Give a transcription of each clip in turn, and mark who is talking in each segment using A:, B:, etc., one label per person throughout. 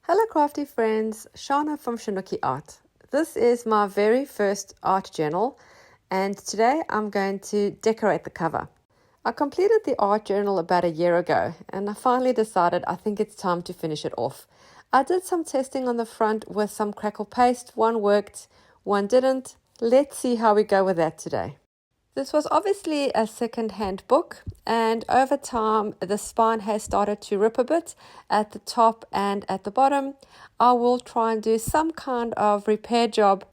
A: Hello crafty friends, Shana from ShanoukiArt. This is my very first art journal and today I'm going to decorate the cover. I completed the art journal about a year ago and I finally decided I think it's time to finish it off. I did some testing on the front with some Crackle paste, one worked, one didn't. Let's see how we go with that today. This was obviously a second-hand book, and over time the spine has started to rip a bit at the top and at the bottom. I will try and do some kind of repair job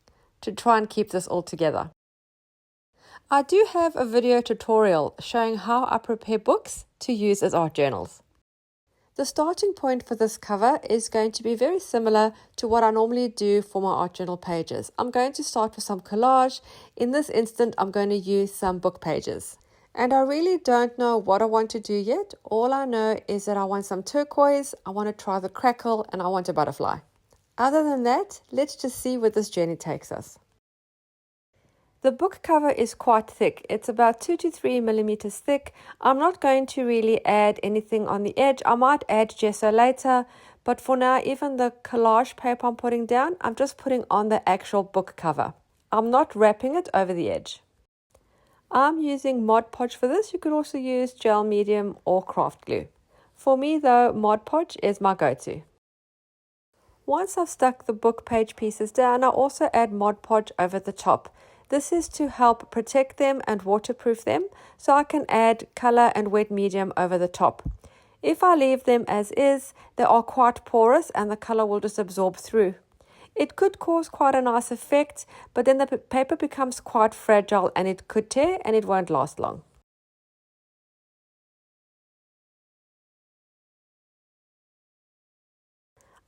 A: to try and keep this all together. I do have a video tutorial showing how I prepare books to use as art journals. The starting point for this cover is going to be very similar to what I normally do for my art journal pages. I'm going to start with some collage. In this instant, I'm going to use some book pages. And I really don't know what I want to do yet. All I know is that I want some turquoise, I want to try the crackle, and I want a butterfly. Other than that, let's just see where this journey takes us. The book cover is quite thick. It's about 2 to 3 millimeters thick. I'm not going to really add anything on the edge. I might add gesso later, but for now, even the collage paper I'm putting down, I'm just putting on the actual book cover. I'm not wrapping it over the edge. I'm using Mod Podge for this. You could also use gel medium or craft glue. For me though, Mod Podge is my go-to. Once I've stuck the book page pieces down, I also add Mod Podge over the top. This is to help protect them and waterproof them, so I can add color and wet medium over the top. If I leave them as is, they are quite porous and the color will just absorb through. It could cause quite a nice effect, but then the paper becomes quite fragile and it could tear and it won't last long.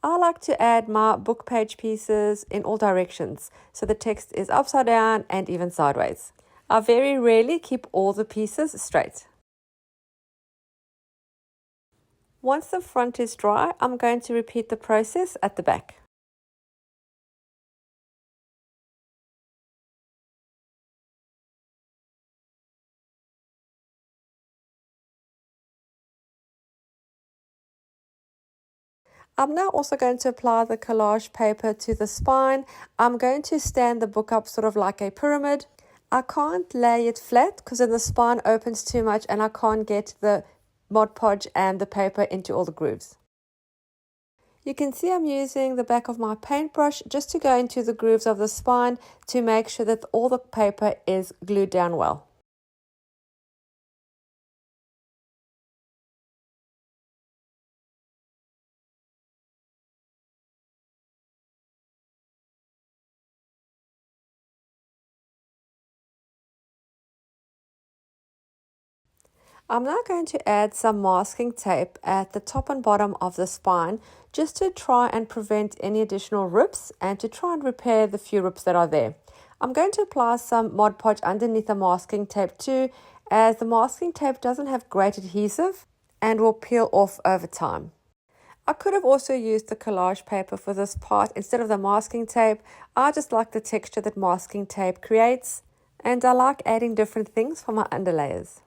A: I like to add my book page pieces in all directions, so the text is upside down and even sideways. I very rarely keep all the pieces straight. Once the front is dry, I'm going to repeat the process at the back. I'm now also going to apply the collage paper to the spine. I'm going to stand the book up sort of like a pyramid. I can't lay it flat because then the spine opens too much and I can't get the Mod Podge and the paper into all the grooves. You can see I'm using the back of my paintbrush just to go into the grooves of the spine to make sure that all the paper is glued down well. I'm now going to add some masking tape at the top and bottom of the spine just to try and prevent any additional rips and to try and repair the few rips that are there. I'm going to apply some Mod Podge underneath the masking tape too, as the masking tape doesn't have great adhesive and will peel off over time. I could have also used the collage paper for this part instead of the masking tape. I just like the texture that masking tape creates, and I like adding different things for my underlayers.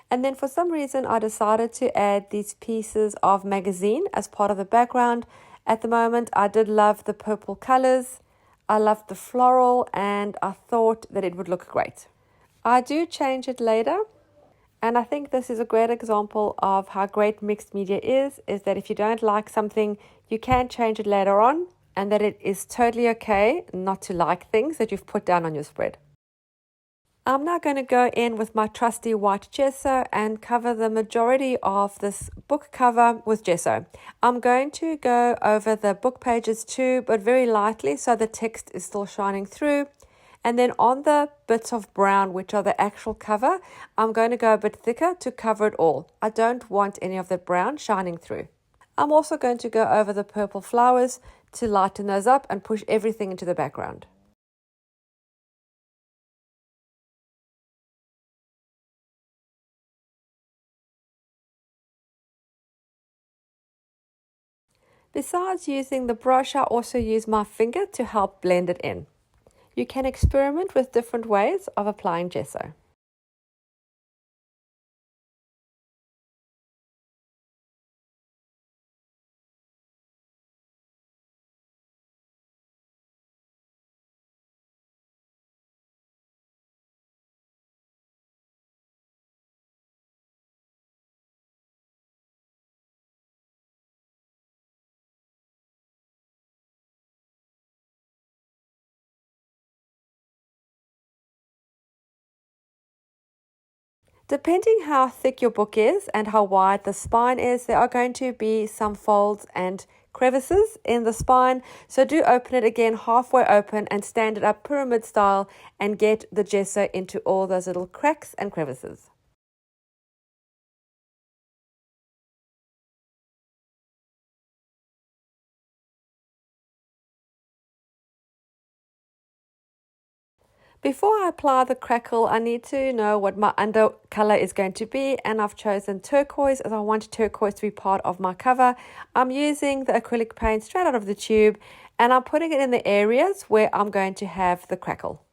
A: And then for some reason, I decided to add these pieces of magazine as part of the background. At the moment, I did love the purple colors. I loved the floral and I thought that it would look great. I do change it later. And I think this is a great example of how great mixed media is that if you don't like something, you can change it later on and that it is totally okay not to like things that you've put down on your spread. I'm now going to go in with my trusty white gesso and cover the majority of this book cover with gesso. I'm going to go over the book pages too, but very lightly so the text is still shining through. And then on the bits of brown, which are the actual cover, I'm going to go a bit thicker to cover it all. I don't want any of the brown shining through. I'm also going to go over the purple flowers to lighten those up and push everything into the background. Besides using the brush, I also use my finger to help blend it in. You can experiment with different ways of applying gesso. Depending how thick your book is and how wide the spine is, there are going to be some folds and crevices in the spine. So do open it again halfway open and stand it up pyramid style and get the gesso into all those little cracks and crevices. Before I apply the crackle, I need to know what my under color is going to be, and I've chosen turquoise as I want turquoise to be part of my cover. I'm using the acrylic paint straight out of the tube, and I'm putting it in the areas where I'm going to have the crackle.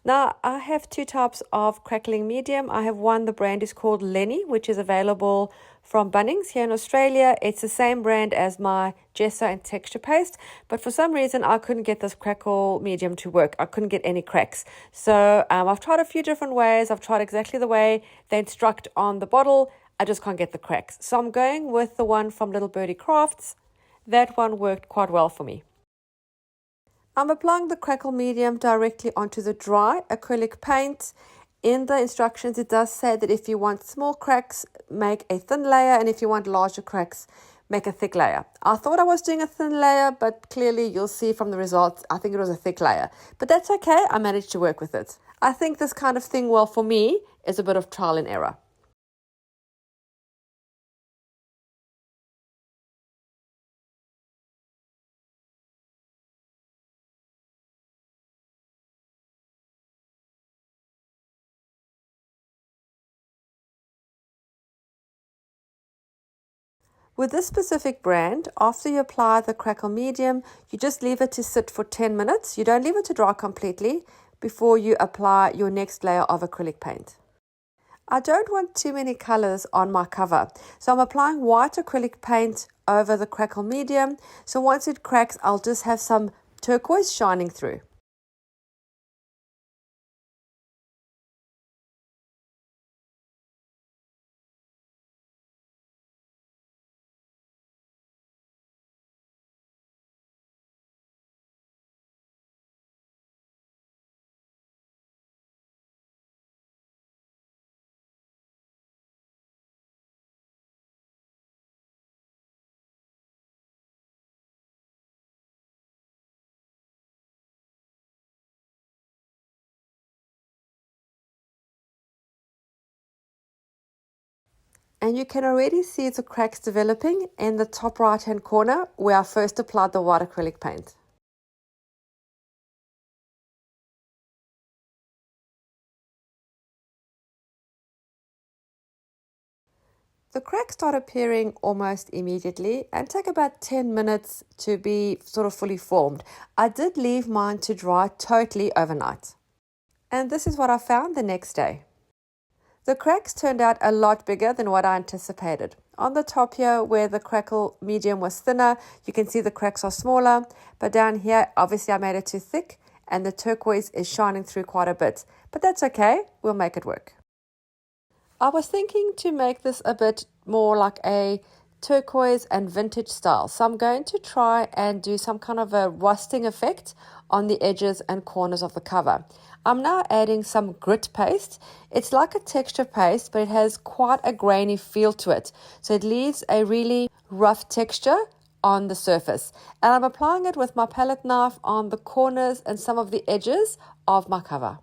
A: Now, I have two types of crackling medium. I have one, the brand is called Lenny, which is available from Bunnings here in Australia. It's the same brand as my gesso and texture paste, but for some reason I couldn't get this crackle medium to work. I couldn't get any cracks. So I've tried a few different ways. I've tried exactly the way they instruct on the bottle. I just can't get the cracks. So I'm going with the one from Little Birdie Crafts. That one worked quite well for me. I'm applying the crackle medium directly onto the dry acrylic paint. In the instructions, it does say that if you want small cracks, make a thin layer, and if you want larger cracks, make a thick layer. I thought I was doing a thin layer, but clearly you'll see from the results, I think it was a thick layer. But that's okay, I managed to work with it. I think this kind of thing, well, for me, is a bit of trial and error. With this specific brand, after you apply the crackle medium, you just leave it to sit for 10 minutes. You don't leave it to dry completely before you apply your next layer of acrylic paint. I don't want too many colors on my cover, so I'm applying white acrylic paint over the crackle medium. So once it cracks, I'll just have some turquoise shining through. And you can already see the cracks developing in the top right hand corner where I first applied the white acrylic paint. The cracks start appearing almost immediately and take about 10 minutes to be sort of fully formed. I did leave mine to dry totally overnight. And this is what I found the next day. The cracks turned out a lot bigger than what I anticipated. On the top here, where the crackle medium was thinner, you can see the cracks are smaller. But down here, obviously I made it too thick and the turquoise is shining through quite a bit, but that's okay, we'll make it work. I was thinking to make this a bit more like a turquoise and vintage style, so I'm going to try and do some kind of a rusting effect on the edges and corners of the cover. I'm now adding some grit paste. It's like a texture paste, but it has quite a grainy feel to it, so it leaves a really rough texture on the surface, and I'm applying it with my palette knife on the corners and some of the edges of my cover.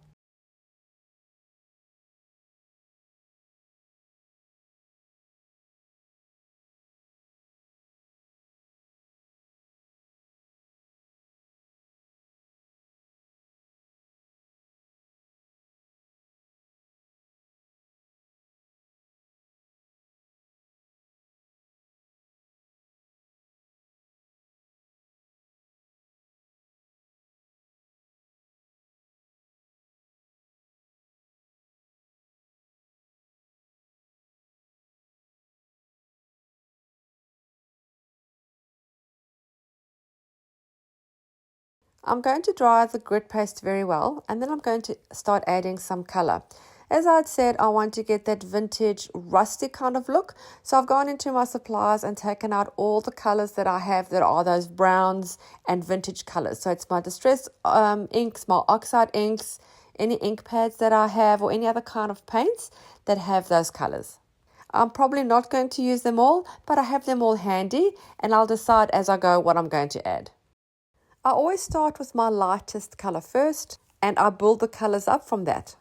A: I'm going to dry the grit paste very well, and then I'm going to start adding some color. As I'd said, I want to get that vintage rustic kind of look, so I've gone into my supplies and taken out all the colors that I have that are those browns and vintage colors. So it's my distress inks, my oxide inks, any ink pads that I have, or any other kind of paints that have those colors. I'm probably not going to use them all, but I have them all handy, and I'll decide as I go what I'm going to add. I always start with my lightest color first, and I build the colors up from that.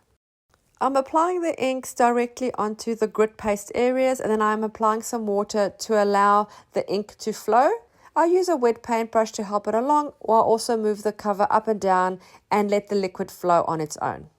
A: I'm applying the inks directly onto the grit paste areas, and then I'm applying some water to allow the ink to flow. I use a wet paintbrush to help it along, while I also move the cover up and down and let the liquid flow on its own.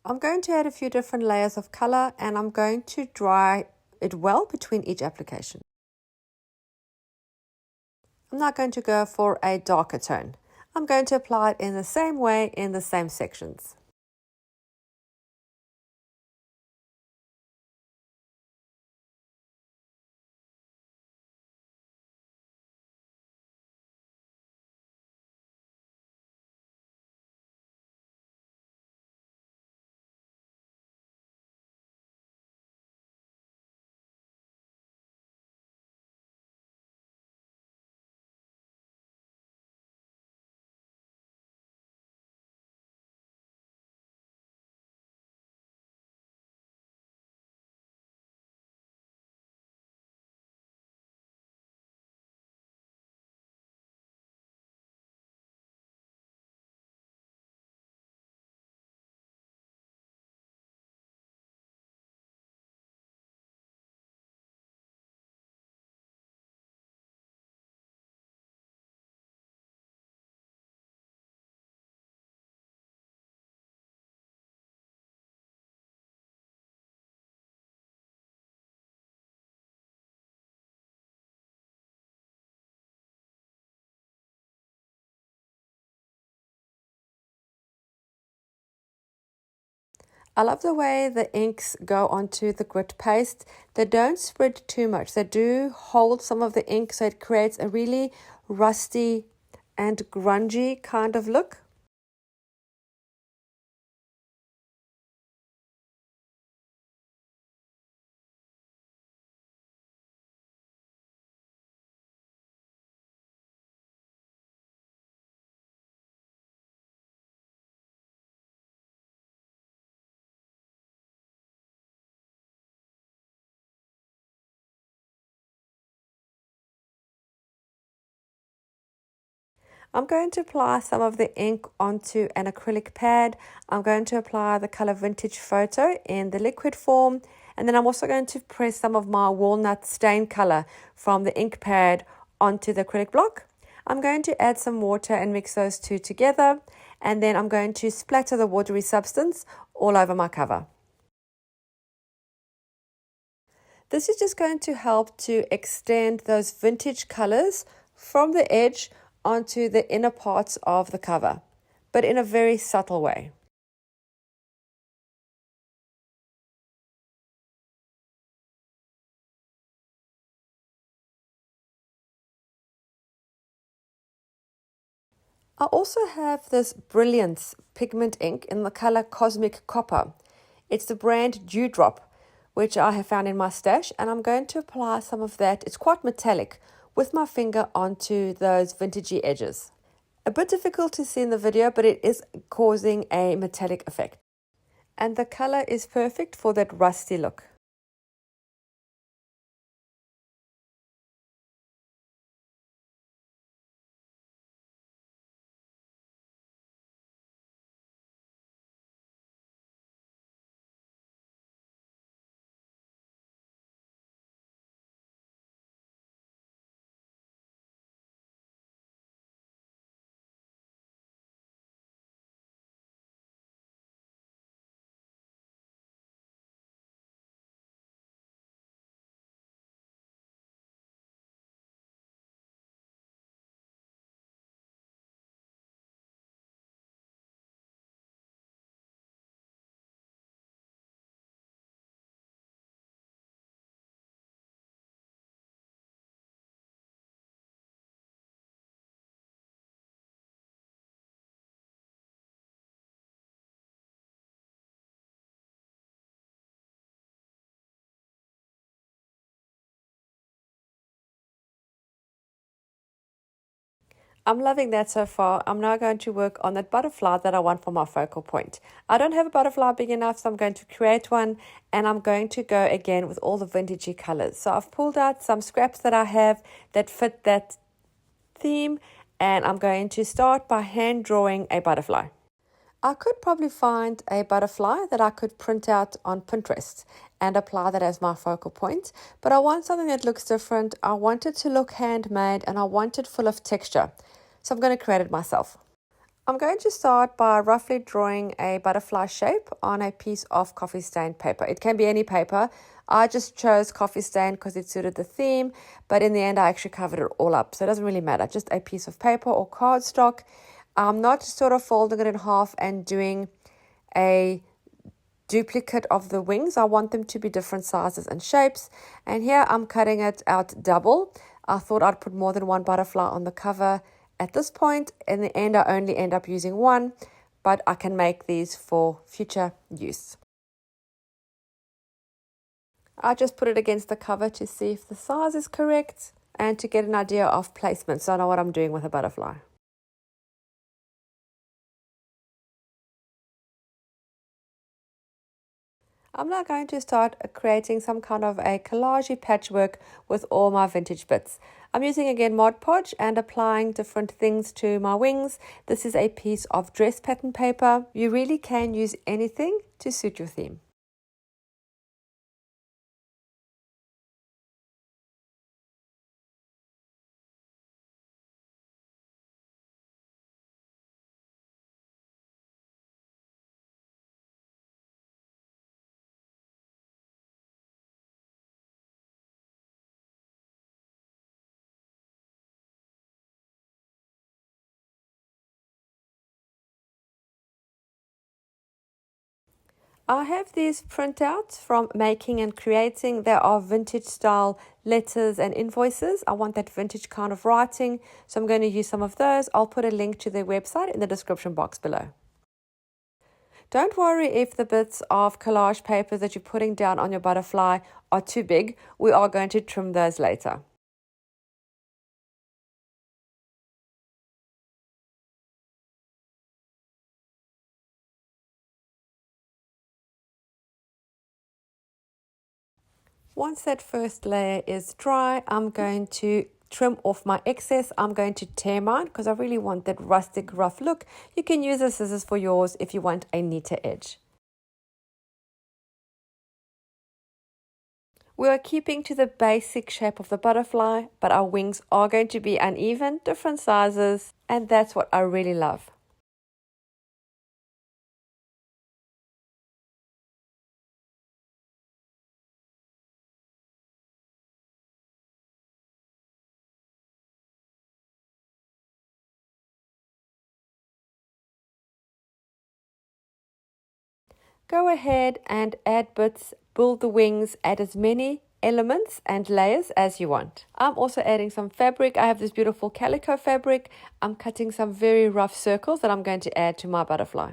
A: I'm going to add a few different layers of color, and I'm going to dry it well between each application. I'm not going to go for a darker tone. I'm going to apply it in the same way in the same sections. I love the way the inks go onto the grit paste. They don't spread too much. They do hold some of the ink, so it creates a really rusty and grungy kind of look. I'm going to apply some of the ink onto an acrylic pad. I'm going to apply the color Vintage Photo in the liquid form. And then I'm also going to press some of my walnut stain color from the ink pad onto the acrylic block. I'm going to add some water and mix those two together. And then I'm going to splatter the watery substance all over my cover. This is just going to help to extend those vintage colors from the edge onto the inner parts of the cover, but in a very subtle way. I also have this Brilliance pigment ink in the color Cosmic Copper. It's the brand Dewdrop, which I have found in my stash, and I'm going to apply some of that. It's quite metallic with my finger onto those vintagey edges. A bit difficult to see in the video, but it is causing a metallic effect. And the color is perfect for that rusty look. I'm loving that so far. I'm now going to work on that butterfly that I want for my focal point. I don't have a butterfly big enough, so I'm going to create one, and I'm going to go again with all the vintagey colors. So I've pulled out some scraps that I have that fit that theme, and I'm going to start by hand drawing a butterfly. I could probably find a butterfly that I could print out on Pinterest and apply that as my focal point, but I want something that looks different. I want it to look handmade, and I want it full of texture. So I'm going to create it myself. I'm going to start by roughly drawing a butterfly shape on a piece of coffee stain paper. It can be any paper. I just chose coffee stain because it suited the theme, but in the end I actually covered it all up, so it doesn't really matter. Just a piece of paper or cardstock. I'm not sort of folding it in half and doing a duplicate of the wings. I want them to be different sizes and shapes. And here I'm cutting it out double. I thought I'd put more than one butterfly on the cover. At this point, in the end, I only end up using one, but I can make these for future use. I just put it against the cover to see if the size is correct and to get an idea of placement, so I know what I'm doing with a butterfly. I'm now going to start creating some kind of a collage patchwork with all my vintage bits. I'm using again Mod Podge and applying different things to my wings. This is a piece of dress pattern paper. You really can use anything to suit your theme. I have these printouts from Making and Creating. They are vintage style letters and invoices. I want that vintage kind of writing, so I'm going to use some of those. I'll put a link to their website in the description box below. Don't worry if the bits of collage paper that you're putting down on your butterfly are too big. We are going to trim those later. Once that first layer is dry, I'm going to trim off my excess. I'm going to tear mine because I really want that rustic, rough look. You can use the scissors for yours if you want a neater edge. We are keeping to the basic shape of the butterfly, but our wings are going to be uneven, different sizes, and that's what I really love. Go ahead and add bits, build the wings, add as many elements and layers as you want. I'm also adding some fabric. I have this beautiful calico fabric. I'm cutting some very rough circles that I'm going to add to my butterfly.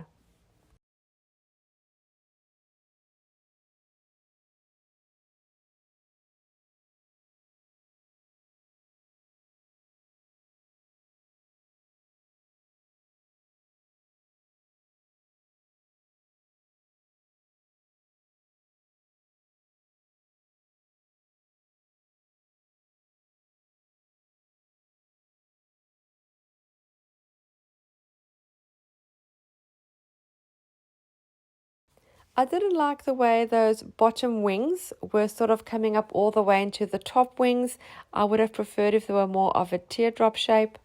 A: I didn't like the way those bottom wings were sort of coming up all the way into the top wings. I would have preferred if they were more of a teardrop shape,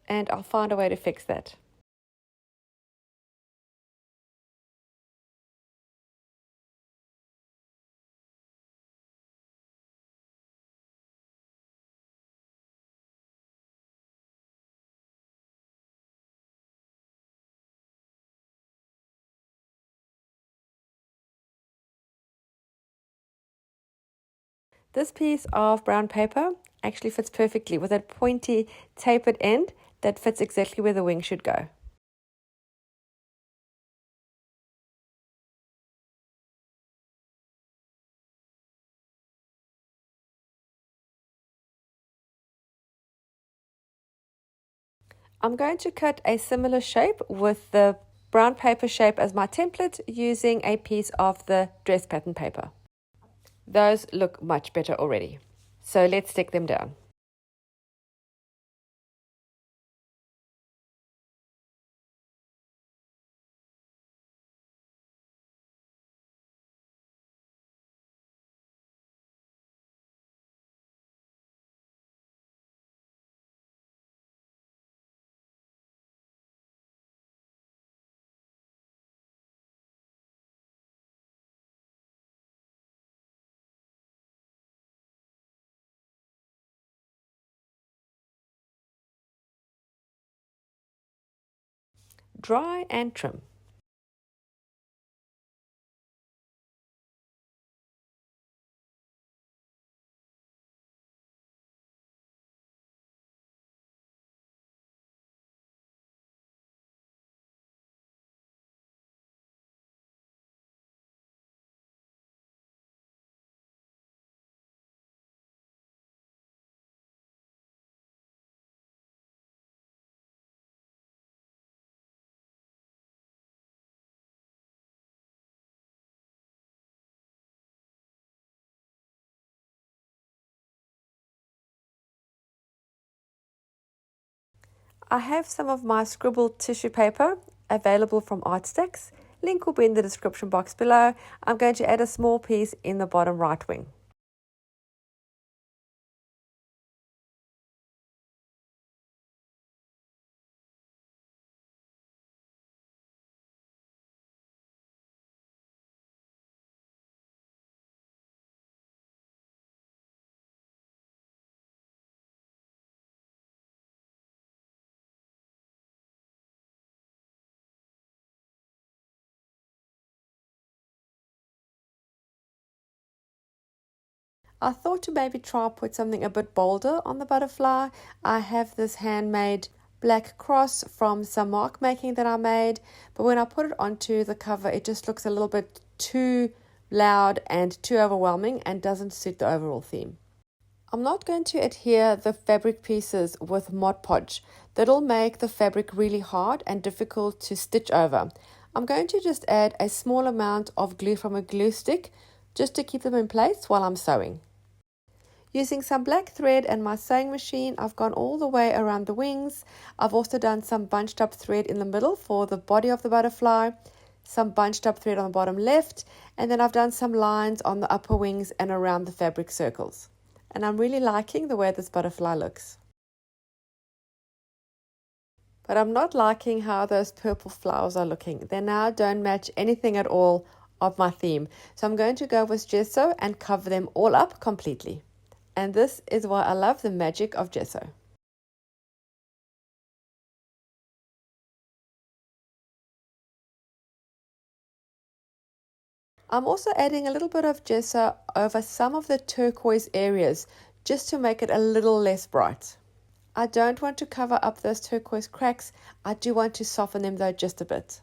A: and I'll find a way to fix that. This piece of brown paper actually fits perfectly with that pointy tapered end that fits exactly where the wing should go. I'm going to cut a similar shape with the brown paper shape as my template using a piece of the dress pattern paper. Those look much better already. So let's stick them down. Dry and trim. I have some of my Scribble tissue paper available from ArtStacks. Link will be in the description box below. I'm going to add a small piece in the bottom right wing. I thought to maybe try put something a bit bolder on the butterfly. I have this handmade black cross from some mark making that I made, but when I put it onto the cover, it just looks a little bit too loud and too overwhelming and doesn't suit the overall theme. I'm not going to adhere the fabric pieces with Mod Podge. That'll make the fabric really hard and difficult to stitch over. I'm going to just add a small amount of glue from a glue stick just to keep them in place while I'm sewing. Using some black thread and my sewing machine, I've gone all the way around the wings. I've also done some bunched up thread in the middle for the body of the butterfly, some bunched up thread on the bottom left, and then I've done some lines on the upper wings and around the fabric circles. And I'm really liking the way this butterfly looks. But I'm not liking how those purple flowers are looking. They now don't match anything at all of my theme. So I'm going to go with gesso and cover them all up completely. And this is why I love the magic of gesso. I'm also adding a little bit of gesso over some of the turquoise areas just to make it a little less bright. I don't want to cover up those turquoise cracks. I do want to soften them though just a bit.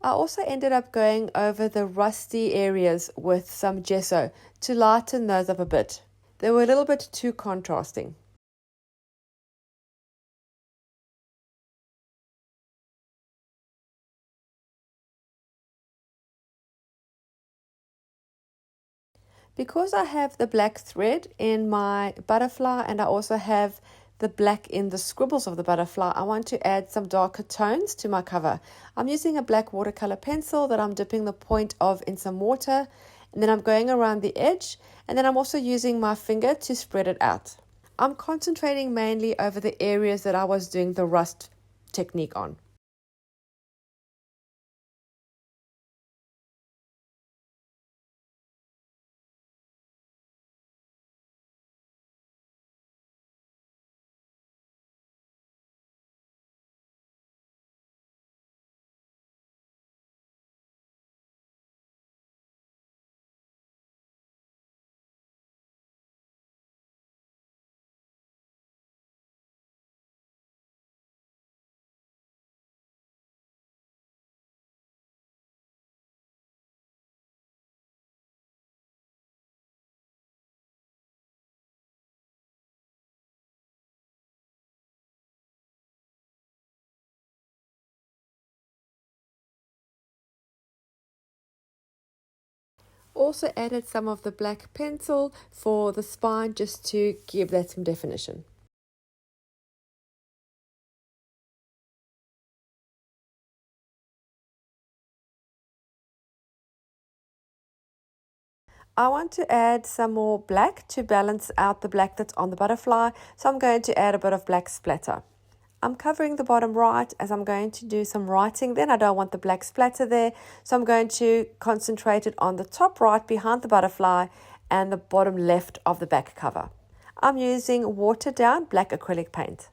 A: I also ended up going over the rusty areas with some gesso to lighten those up a bit. They were a little bit too contrasting. Because I have the black thread in my butterfly and I also have the black in the scribbles of the butterfly, I want to add some darker tones to my cover. I'm using a black watercolor pencil that I'm dipping the point of in some water, and then I'm going around the edge, and then I'm also using my finger to spread it out. I'm concentrating mainly over the areas that I was doing the rust technique on. Also added some of the black pencil for the spine just to give that some definition. I want to add some more black to balance out the black that's on the butterfly, so I'm going to add a bit of black splatter. I'm covering the bottom right as I'm going to do some writing. Then I don't want the black splatter there, so I'm going to concentrate it on the top right behind the butterfly and the bottom left of the back cover. I'm using watered down black acrylic paint.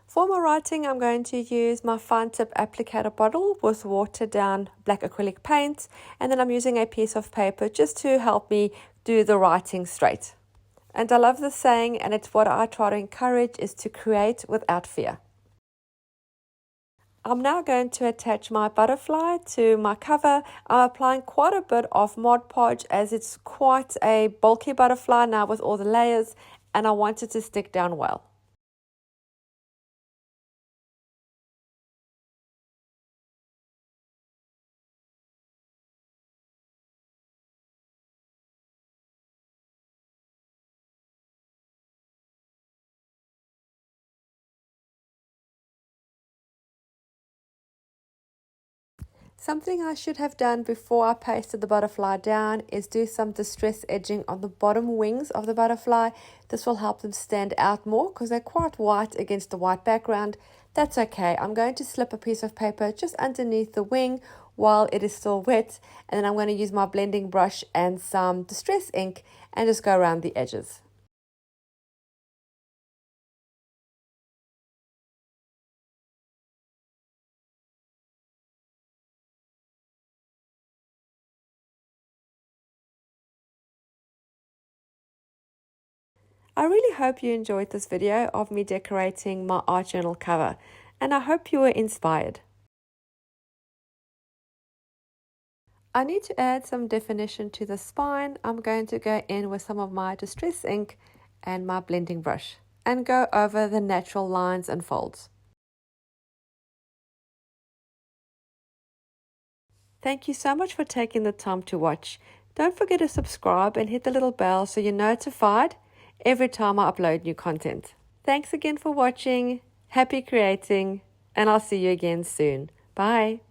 A: For my writing, I'm going to use my fine tip applicator bottle with watered down black acrylic paint, and then I'm using a piece of paper just to help me do the writing straight. And I love this saying, and it's what I try to encourage, is to create without fear. I'm now going to attach my butterfly to my cover. I'm applying quite a bit of Mod Podge as it's quite a bulky butterfly now with all the layers, and I want it to stick down well. Something I should have done before I pasted the butterfly down is do some distress edging on the bottom wings of the butterfly. This will help them stand out more because they're quite white against the white background. That's okay. I'm going to slip a piece of paper just underneath the wing while it is still wet, and then I'm going to use my blending brush and some distress ink and just go around the edges. I really hope you enjoyed this video of me decorating my art journal cover, and I hope you were inspired. I need to add some definition to the spine. I'm going to go in with some of my distress ink and my blending brush and go over the natural lines and folds. Thank you so much for taking the time to watch. Don't forget to subscribe and hit the little bell so you're notified every time I upload new content. Thanks again for watching. Happy creating, and I'll see you again soon. Bye.